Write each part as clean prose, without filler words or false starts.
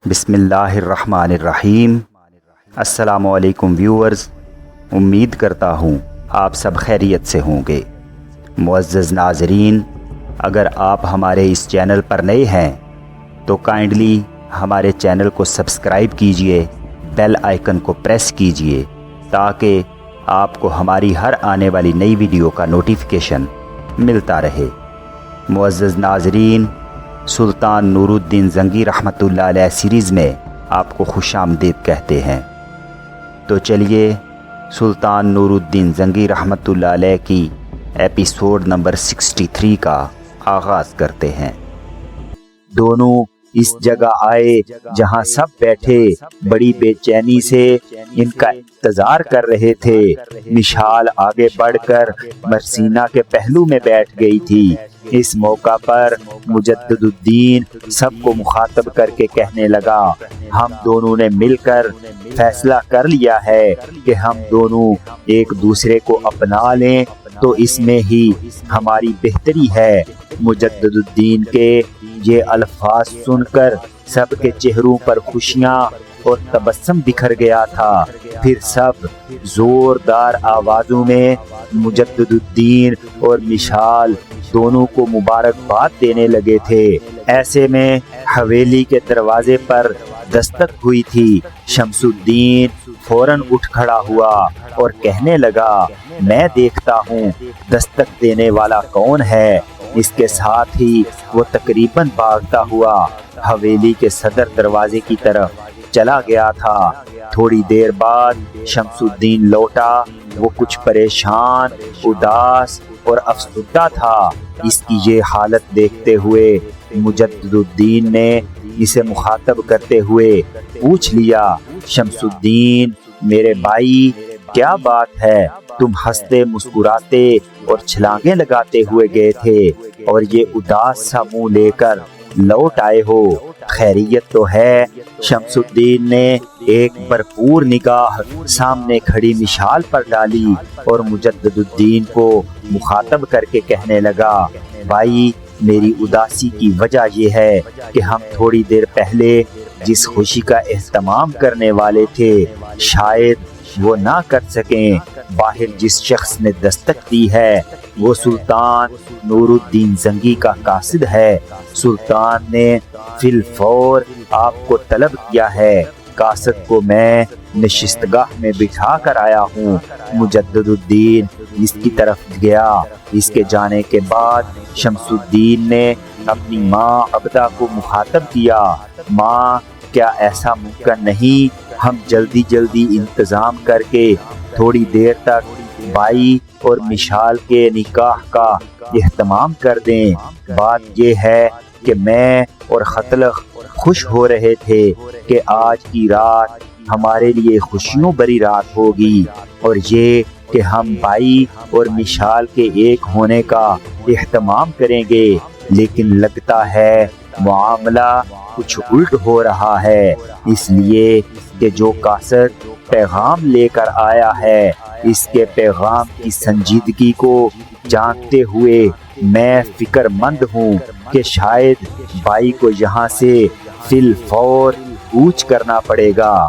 بسم اللہ الرحمن الرحیم۔ السلام علیکم ویورز، امید کرتا ہوں آپ سب خیریت سے ہوں گے۔ معزز ناظرین، اگر آپ ہمارے اس چینل پر نئے ہیں تو کائنڈلی ہمارے چینل کو سبسکرائب کیجئے، بیل آئیکن کو پریس کیجئے تاکہ آپ کو ہماری ہر آنے والی نئی ویڈیو کا نوٹیفیکیشن ملتا رہے۔ معزز ناظرین، سلطان نور الدین زنگی رحمۃ اللہ علیہ سیریز میں آپ کو خوش آمدید کہتے ہیں۔ تو چلیے سلطان نور الدین زنگی رحمۃ اللہ علیہ کی ایپیسوڈ نمبر 63 کا آغاز کرتے ہیں۔ دونوں اس جگہ آئے جہاں سب بیٹھے بڑی بے چینی سے ان کا انتظار کر رہے تھے۔ مشال آگے بڑھ کر مرسینہ کے پہلو میں بیٹھ گئی تھی۔ اس موقع پر مجدد الدین سب کو مخاطب کر کے کہنے لگا، ہم دونوں نے مل کر فیصلہ کر لیا ہے کہ ہم دونوں ایک دوسرے کو اپنا لیں تو اس میں ہی ہماری بہتری ہے۔ مجدد الدین کے یہ الفاظ سن کر سب کے چہروں پر خوشیاں اور تبسم بکھر گیا تھا۔ پھر سب زوردار آوازوں میں مجدد الدین اور مشال دونوں کو مبارکباد دینے لگے تھے۔ ایسے میں حویلی کے دروازے پر دستک ہوئی تھی۔ شمس الدین فوراً اٹھ کھڑا ہوا اور کہنے لگا، میں دیکھتا ہوں دستک دینے والا کون ہے۔ اس کے ساتھ ہی وہ تقریباً بھاگتا ہوا حویلی کے صدر دروازے کی طرف چلا گیا تھا۔ تھوڑی دیر بعد شمس الدین لوٹا۔ وہ کچھ پریشان، اداس اور افسردہ تھا۔ اس کی یہ حالت دیکھتے ہوئے مجدد الدین نے اسے مخاطب کرتے ہوئے پوچھ لیا، شمس الدین میرے بھائی، کیا بات ہے؟ تم ہنستے مسکراتے اور چھلانگیں لگاتے ہوئے گئے تھے اور یہ اداس سا منہ لے کر لوٹ آئے ہو، خیریت تو ہے؟ شمس الدین نے ایک بھرپور نگاہ سامنے کھڑی مشال پر ڈالی اور مجدد الدین کو مخاطب کر کے کہنے لگا، بھائی میری اداسی کی وجہ یہ ہے کہ ہم تھوڑی دیر پہلے جس خوشی کا اہتمام کرنے والے تھے شاید وہ نہ کر سکیں۔ باہر جس شخص نے دستک دی ہے وہ سلطان نور الدین زنگی کا قاصد ہے۔ سلطان نے فی الفور آپ کو طلب کیا ہے۔ قاصد کو میں نشستگاہ میں بٹھا کر آیا ہوں۔ مجدد الدین اس کی طرف گیا۔ اس کے جانے کے بعد شمس الدین نے اپنی ماں عبدہ کو مخاطب کیا، ماں کیا ایسا ممکن نہیں ہم جلدی جلدی انتظام کر کے تھوڑی دیر تک بھائی اور مشال کے نکاح کا اہتمام کر دیں؟ بات یہ ہے کہ میں اور خطلق خوش ہو رہے تھے کہ آج کی رات ہمارے لیے خوشیوں بری رات ہوگی اور یہ کہ ہم بھائی اور مشال کے ایک ہونے کا اہتمام کریں گے، لیکن لگتا ہے معاملہ کچھ الٹ ہو رہا ہے، اس لیے کہ جو قاصد پیغام لے کر آیا ہے اس کے پیغام کی سنجیدگی کو جانتے ہوئے میں فکر مند ہوں کہ شاید بھائی کو یہاں سے فی الفور کوچ کرنا پڑے گا۔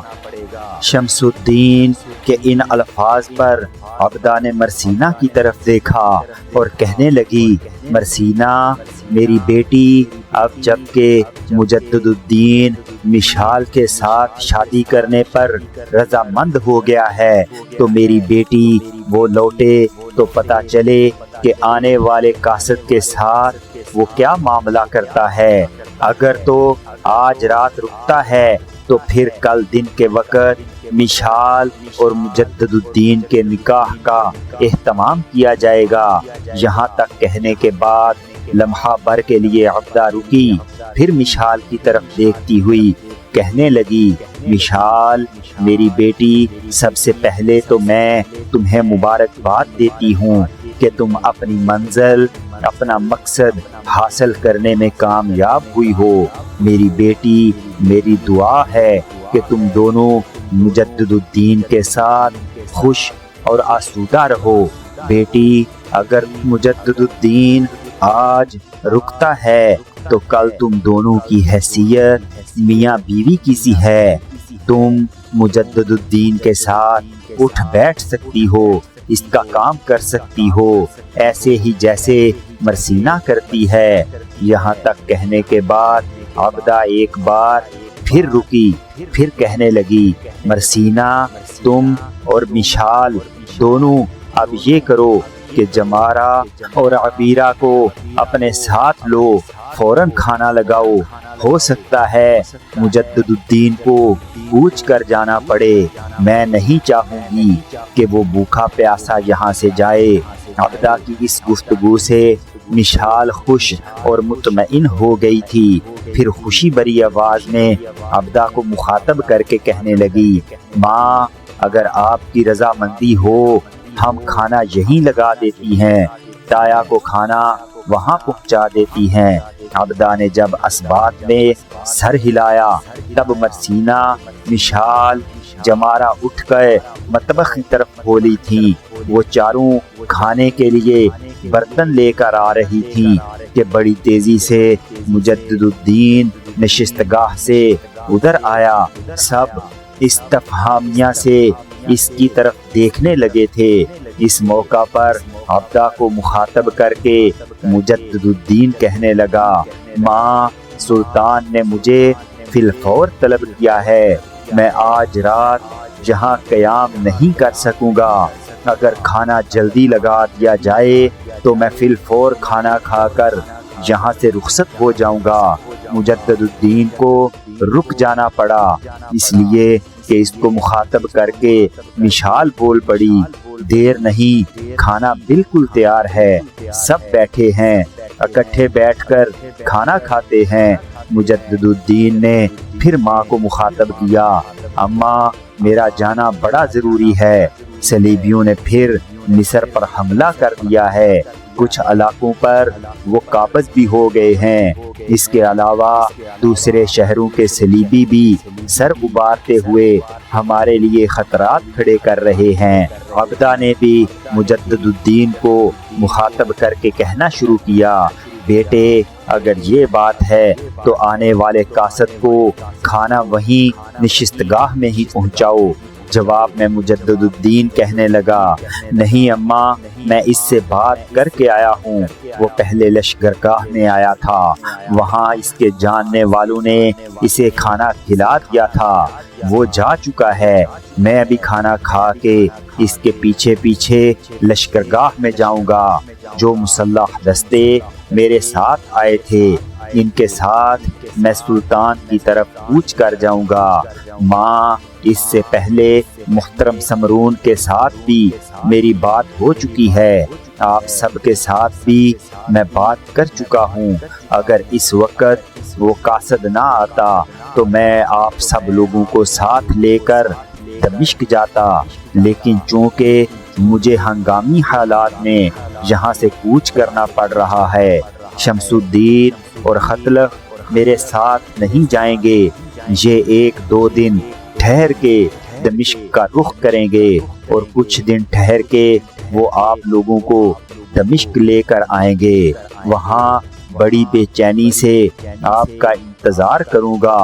شمس الدین کے ان الفاظ پر عبدہ نے مرسینہ کی طرف دیکھا اور کہنے لگی، مرسینہ میری بیٹی، اب جب کہ مجدد الدین مشال کے ساتھ شادی کرنے پر رضامند ہو گیا ہے تو میری بیٹی وہ لوٹے تو پتہ چلے کہ آنے والے قاصد کے ساتھ وہ کیا معاملہ کرتا ہے۔ اگر تو آج رات رکتا ہے تو پھر کل دن کے وقت مشال اور مجدد الدین کے نکاح کا اہتمام کیا جائے گا۔ یہاں تک کہنے کے بعد لمحہ بھر کے لیے عبدہ رکی، پھر مشال کی طرف دیکھتی ہوئی کہنے لگی، مشال میری بیٹی، سب سے پہلے تو میں تمہیں مبارکباد دیتی ہوں کہ تم اپنی منزل، اپنا مقصد حاصل کرنے میں کامیاب ہوئی ہو۔ میری بیٹی، میری دعا ہے کہ تم دونوں مجدد الدین کے ساتھ خوش اور آسودہ رہو۔ بیٹی، اگر مجدد الدین آج رکتا ہے تو کل تم دونوں کی حیثیت میاں بیوی کی سی ہے۔ تم مجدد الدین کے ساتھ اٹھ بیٹھ سکتی ہو، اس کا کام کر سکتی ہو، ایسے ہی جیسے مرسینہ کرتی ہے۔ یہاں تک کہنے کے بعد عبدہ ایک بار پھر رکی، پھر کہنے لگی، مرسینہ تم اور مشال دونوں اب یہ کرو کہ جمارہ اور عبیرہ کو اپنے ساتھ لو، فوراً کھانا لگاؤ۔ ہو سکتا ہے مجدد الدین کو کوچ کر جانا پڑے، میں نہیں چاہوں گی کہ وہ بھوکا پیاسا یہاں سے جائے۔ عبدہ کی اس گفتگو سے مشال خوش اور مطمئن ہو گئی تھی۔ پھر خوشی بری آواز میں عبدہ کو مخاطب کر کے کہنے لگی، ماں اگر آپ کی رضامندی ہو ہم کھانا یہیں لگا دیتی ہیں، تایا کو کھانا وہاں پہنچا دیتی ہیں۔ عبدہ نے جب اسبات میں سر ہلایا تب مرسینہ، مشال، جمارہ اٹھ کر مطبخ کی طرف کھولی تھیں۔ وہ چاروں کھانے کے لیے برتن لے کر آ رہی تھیں کہ بڑی تیزی سے مجدد الدین نشستگاہ سے ادھر آیا۔ سب استفہامیہ سے اس کی طرف دیکھنے لگے تھے۔ اس موقع پر عبدہ کو مخاطب کر کے مجدد الدین کہنے لگا، ماں سلطان نے مجھے فی الفور طلب کیا ہے، میں آج رات جہاں قیام نہیں کر سکوں گا، اگر کھانا جلدی لگا دیا جائے تو میں فی الفور کھانا کھا کر یہاں سے رخصت ہو جاؤں گا۔ مجدد الدین کو رک جانا پڑا، اس لیے کہ اس کو مخاطب کر کے مشال بول پڑی، دیر نہیں، کھانا بالکل تیار ہے، سب بیٹھے ہیں، اکٹھے بیٹھ کر کھانا کھاتے ہیں۔ مجدد الدین نے پھر ماں کو مخاطب کیا، اماں میرا جانا بڑا ضروری ہے، صلیبیوں نے پھر مصر پر حملہ کر دیا ہے، کچھ علاقوں پر وہ قابض بھی ہو گئے ہیں، اس کے علاوہ دوسرے شہروں کے صلیبی بھی سر ابارتے ہوئے ہمارے لیے خطرات کھڑے کر رہے ہیں۔ عبدہ نے بھی مجدد الدین کو مخاطب کر کے کہنا شروع کیا، بیٹے اگر یہ بات ہے تو آنے والے قاصد کو کھانا وہیں نشستگاہ میں ہی پہنچاؤ۔ جواب میں مجدد الدین کہنے لگا، نہیں اماں میں اس سے بات کر کے آیا ہوں، وہ پہلے لشکرگاہ میں آیا تھا، وہاں اس کے جاننے والوں نے اسے کھانا کھلا دیا تھا، وہ جا چکا ہے، میں ابھی کھانا کھا کے اس کے پیچھے پیچھے لشکرگاہ میں جاؤں گا۔ جو مسلح دستے میرے ساتھ آئے تھے ان کے ساتھ میں سلطان کی طرف کوچ کر جاؤں گا۔ ماں اس سے پہلے محترم سمرون کے ساتھ بھی میری بات ہو چکی ہے، آپ سب کے ساتھ بھی میں بات کر چکا ہوں، اگر اس وقت وہ قاصد نہ آتا تو میں آپ سب لوگوں کو ساتھ لے کر دمشق جاتا، لیکن چونکہ مجھے ہنگامی حالات میں یہاں سے کوچ کرنا پڑ رہا ہے، شمس الدین اور خطلق میرے ساتھ نہیں جائیں گے، یہ 1-2 دن ٹھہر کے دمشق کا رخ کریں گے اور کچھ دن ٹھہر کے وہ آپ لوگوں کو دمشق لے کر آئیں گے، وہاں بڑی بے چینی سے آپ کا انتظار کروں گا۔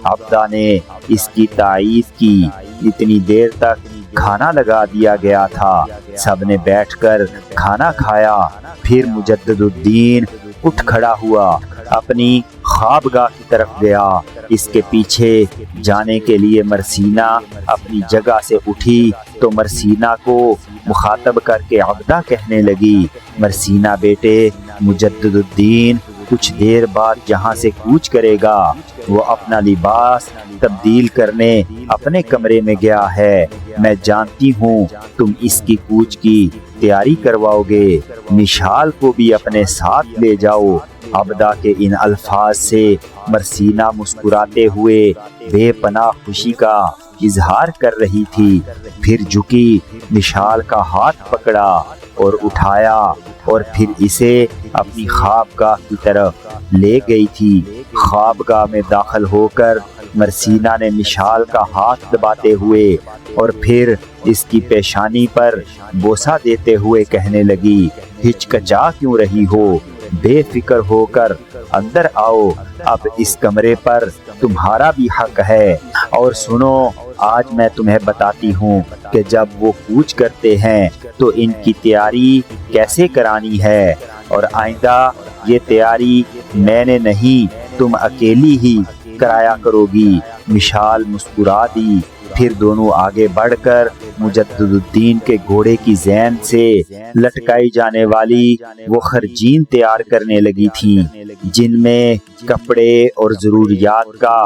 عبدہ نے اس کی تائید کی۔ اتنی دیر تک کھانا لگا دیا گیا تھا، سب نے بیٹھ کر کھانا کھایا، پھر مجدد الدین اٹھ کھڑا ہوا، اپنی خوابگاہ کی طرف گیا، اس کے پیچھے جانے کے لیے مرسینہ اپنی جگہ سے اٹھی تو مرسینہ کو مخاطب کر کے عبدہ کہنے لگی، مرسینہ بیٹے مجدد الدین کچھ دیر بعد یہاں سے کوچ کرے گا، وہ اپنا لباس تبدیل کرنے اپنے کمرے میں گیا ہے، میں جانتی ہوں تم اس کی کوچ کی تیاری کرواؤ گے، مشال کو بھی اپنے ساتھ لے جاؤ۔ عبدہ کے ان الفاظ سے مرسینہ مسکراتے ہوئے بے پناہ خوشی کا اظہار کر رہی تھی، پھر جھکی مشال کا ہاتھ پکڑا اور اٹھایا اور پھر اسے اپنی خوابگاہ کی طرف لے گئی تھی۔ خوابگاہ میں داخل ہو کر مرسینہ نے مشال کا ہاتھ دباتے ہوئے اور پھر اس کی پیشانی پر بوسہ دیتے ہوئے کہنے لگی، ہچکچا کیوں رہی ہو، بے فکر ہو کر اندر آؤ، اب اس کمرے پر تمہارا بھی حق ہے، اور سنو آج میں تمہیں بتاتی ہوں کہ جب وہ کوچ کرتے ہیں تو ان کی تیاری کیسے کرانی ہے، اور آئندہ یہ تیاری میں نے نہیں تم اکیلی ہی کرایا کرو گی۔ مشال مسکرا دی، پھر دونوں آگے بڑھ کر مجدد الدین کے گھوڑے کی زین سے لٹکائی جانے والی وہ خرجین تیار کرنے لگی تھیں، جن میں کپڑے اور ضروریات کا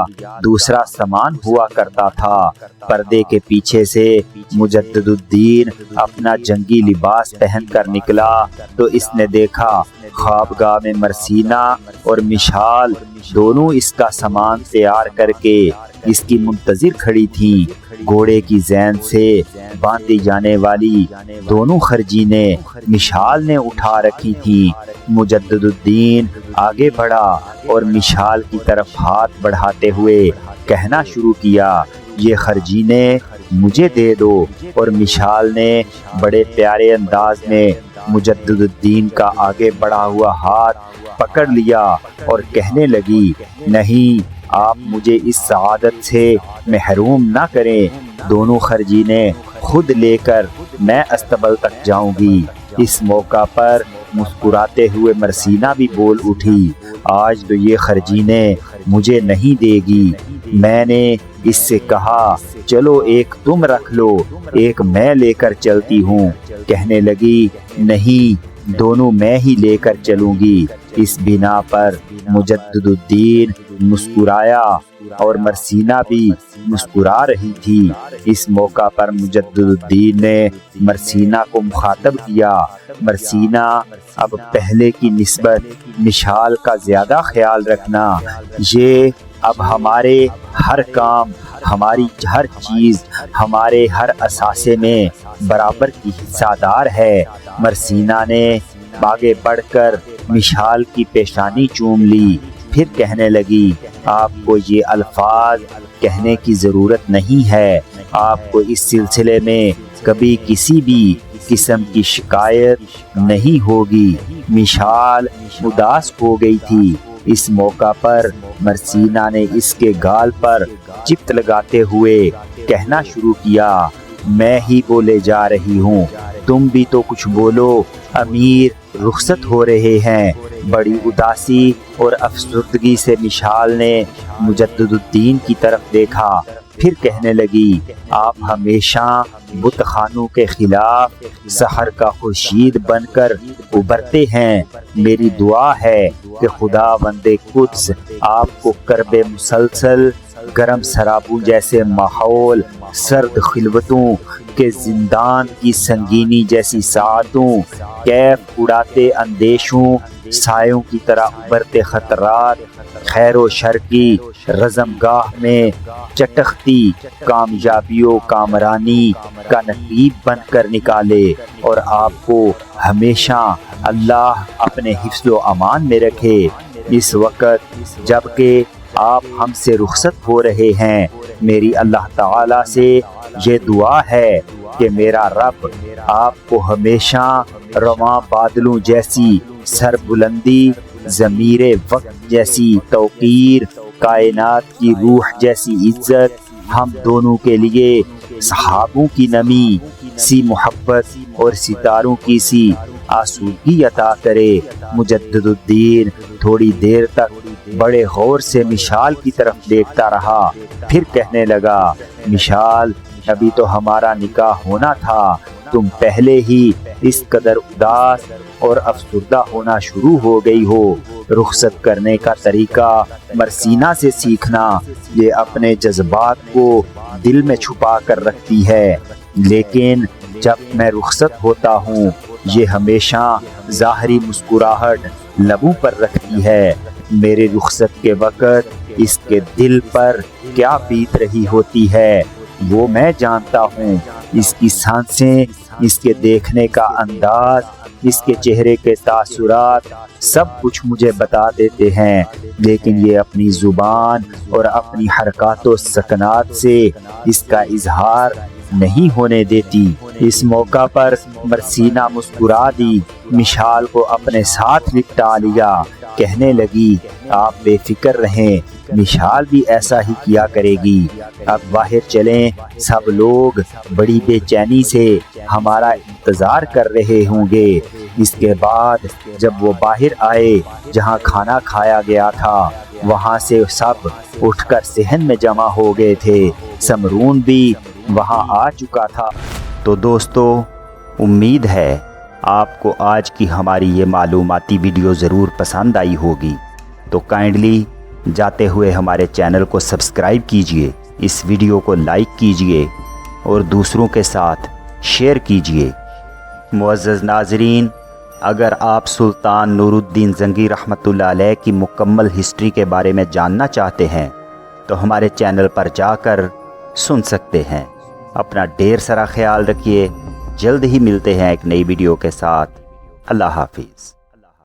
دوسرا سامان ہوا کرتا تھا۔ پردے کے پیچھے سے مجدد الدین اپنا جنگی لباس پہن کر نکلا تو اس نے دیکھا خوابگاہ میں مرسینہ اور مشال دونوں اس کا سامان تیار کر کے اس کی منتظر کھڑی تھیں۔ گھوڑے کی زین سے باندھی جانے والی دونوں خرجینیں مشال نے اٹھا رکھی تھیں۔ مجدد الدین آگے بڑھا اور مشال کی طرف ہاتھ بڑھاتے ہوئے کہنا شروع کیا، یہ خرجینیں مجھے دے دو، اور مشال نے بڑے پیارے انداز میں مجدد الدین کا آگے بڑھا ہوا ہاتھ پکڑ لیا اور کہنے لگی، نہیں، آپ مجھے اس سعادت سے محروم نہ کریں، دونوں خرجینیں خود لے کر میں استبل تک جاؤں گی۔ اس موقع پر مسکراتے ہوئے مرسینہ بھی بول اٹھی، آج تو یہ خرجینیں مجھے نہیں دے گی، میں نے اس سے کہا چلو ایک تم رکھ لو، ایک میں لے کر چلتی ہوں۔ کہنے لگی، نہیں، دونوں میں ہی لے کر چلوں گی۔ اس بنا پر مجدد الدین مسکرایا اور مرسینہ بھی مسکرا رہی تھی۔ اس موقع پر مجدد الدین نے مرسینہ کو مخاطب کیا، مرسینہ، اب پہلے کی نسبت مشال کا زیادہ خیال رکھنا، یہ اب ہمارے ہر کام، ہماری ہر چیز، ہمارے ہر اثاثے میں برابر کی حصہ دار ہے۔ مرسینہ نے آگے بڑھ کر مشال کی پیشانی چوم لی، پھر کہنے لگی، آپ کو یہ الفاظ کہنے کی ضرورت نہیں ہے، آپ کو اس سلسلے میں کبھی کسی بھی قسم کی شکایت نہیں ہوگی۔ مشال اداس ہو گئی تھی۔ اس موقع پر مرسینہ نے اس کے گال پر چپت لگاتے ہوئے کہنا شروع کیا، میں ہی بولے جا رہی ہوں، تم بھی تو کچھ بولو، امیر رخصت ہو رہے ہیں۔ بڑی اداسی اور افسردگی سے مشال نے مجدد الدین کی طرف دیکھا، پھر کہنے لگی، آپ ہمیشہ بت خانوں کے خلاف سحر کا خورشید بن کر ابھرتے ہیں، میری دعا ہے کہ خدا بند قدس آپ کو کرب مسلسل، گرم سرابوں جیسے ماحول، سرد خلوتوں کے زندان کی سنگینی جیسی ساعتوں، کیف اڑاتے اندیشوں، سایوں کی طرح ابھرتے خطرات، خیر و شر کی رزمگاہ میں چٹختی کامیابیوں کامرانی کا نقیب بن کر نکالے، اور آپ کو ہمیشہ اللہ اپنے حفظ و امان میں رکھے۔ اس وقت جب کہ آپ ہم سے رخصت ہو رہے ہیں، میری اللہ تعالیٰ سے یہ دعا ہے کہ میرا رب آپ کو ہمیشہ رواں بادلوں جیسی سر بلندی، ضمیر وقت جیسی توقیر، کائنات کی روح جیسی عزت، ہم دونوں کے لیے صحابوں کی نمی سی محبت اور ستاروں کی سی آسودگی عطا کرے۔ مجدد الدین تھوڑی دیر تک بڑے غور سے مشال کی طرف دیکھتا رہا، پھر کہنے لگا، مشال، ابھی تو ہمارا نکاح ہونا تھا، تم پہلے ہی اس قدر اداس اور افسردہ ہونا شروع ہو گئی ہو۔ رخصت کرنے کا طریقہ مرسینہ سے سیکھنا، یہ اپنے جذبات کو دل میں چھپا کر رکھتی ہے، لیکن جب میں رخصت ہوتا ہوں یہ ہمیشہ ظاہری مسکراہٹ لبوں پر رکھتی ہے، میرے رخصت کے وقت اس کے دل پر کیا بیت رہی ہوتی ہے وہ میں جانتا ہوں، اس کی سانسیں، اس کے دیکھنے کا انداز، اس کے چہرے کے تاثرات سب کچھ مجھے بتا دیتے ہیں، لیکن یہ اپنی زبان اور اپنی حرکات و سکنات سے اس کا اظہار نہیں ہونے دیتی۔ اس موقع پر مرسینہ مسکرا دی، مشال کو اپنے ساتھ لپٹا لیا، کہنے لگی آپ بے فکر رہیں، مشال بھی ایسا ہی کیا کرے گی۔ اب باہر چلیں، سب لوگ بڑی بے چینی سے ہمارا انتظار کر رہے ہوں گے۔ اس کے بعد جب وہ باہر آئے جہاں کھانا کھایا گیا تھا، وہاں سے سب اٹھ کر صحن میں جمع ہو گئے تھے۔ سمرون بھی وہاں آ چکا تھا۔ تو دوستو، امید ہے آپ کو آج کی ہماری یہ معلوماتی ویڈیو ضرور پسند آئی ہوگی۔ تو کائنڈلی جاتے ہوئے ہمارے چینل کو سبسکرائب کیجئے، اس ویڈیو کو لائک کیجئے اور دوسروں کے ساتھ شیئر کیجئے۔ معزز ناظرین، اگر آپ سلطان نور الدین زنگی رحمۃ اللہ علیہ کی مکمل ہسٹری کے بارے میں جاننا چاہتے ہیں تو ہمارے چینل پر جا کر سن سکتے ہیں۔ اپنا ڈھیر سارا خیال رکھیے، جلد ہی ملتے ہیں ایک نئی ویڈیو کے ساتھ۔ اللہ حافظ۔